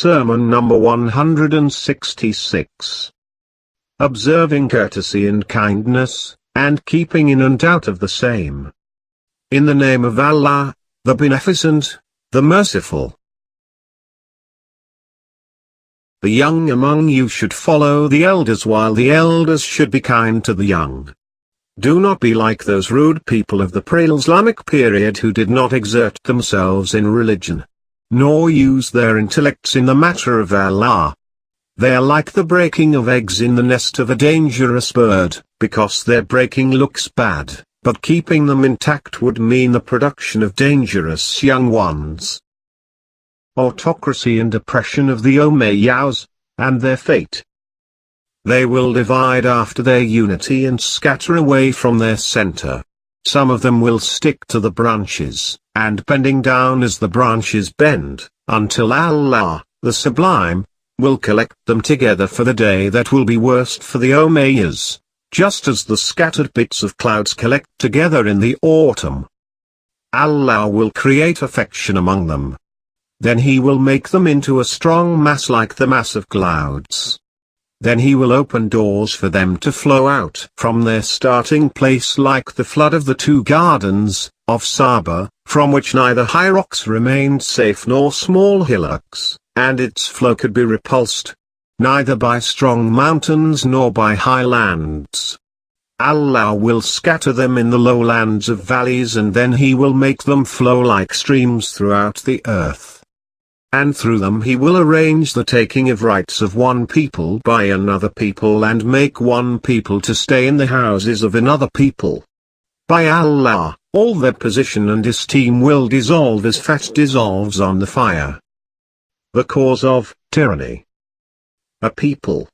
Sermon number 166. Observing courtesy and kindness, and keeping in and out of the same. In the name of Allah, the Beneficent, the Merciful. The young among you should follow the elders, while the elders should be kind to the young. Do not be like those rude people of the pre-Islamic period who did not exert themselves in religion, nor use their intellects in the matter of Allah. They are like the breaking of eggs in the nest of a dangerous bird, because their breaking looks bad, but keeping them intact would mean the production of dangerous young ones. Autocracy and oppression of the Umayyads, and their fate. They will divide after their unity and scatter away from their center. Some of them will stick to the branches, and bending down as the branches bend, until Allah, the Sublime, will collect them together for the day that will be worst for the Umayyads, just as the scattered bits of clouds collect together in the autumn. Allah will create affection among them. Then He will make them into a strong mass like the mass of clouds. Then He will open doors for them to flow out from their starting place like the flood of the two gardens of Saba, from which neither high rocks remained safe nor small hillocks, and its flow could be repulsed, neither by strong mountains nor by high lands. Allah will scatter them in the lowlands of valleys, and then He will make them flow like streams throughout the earth. And through them He will arrange the taking of rights of one people by another people, and make one people to stay in the houses of another people. By Allah, all their position and esteem will dissolve as fat dissolves on the fire. The cause of tyranny. A people.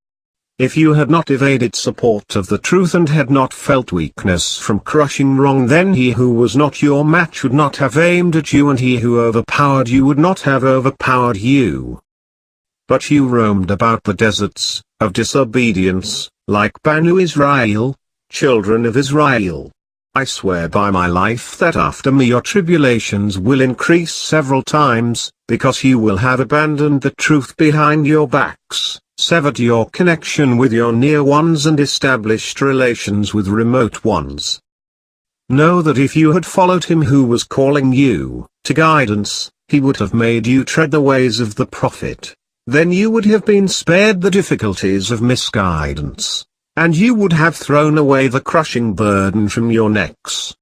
If you had not evaded support of the truth and had not felt weakness from crushing wrong, then he who was not your match would not have aimed at you, and he who overpowered you would not have overpowered you. But you roamed about the deserts of disobedience, like Banu Israel, children of Israel. I swear by my life that after me your tribulations will increase several times, because you will have abandoned the truth behind your backs, severed your connection with your near ones, and established relations with remote ones. Know that if you had followed Him who was calling you to guidance, He would have made you tread the ways of the Prophet. Then you would have been spared the difficulties of misguidance, and you would have thrown away the crushing burden from your necks.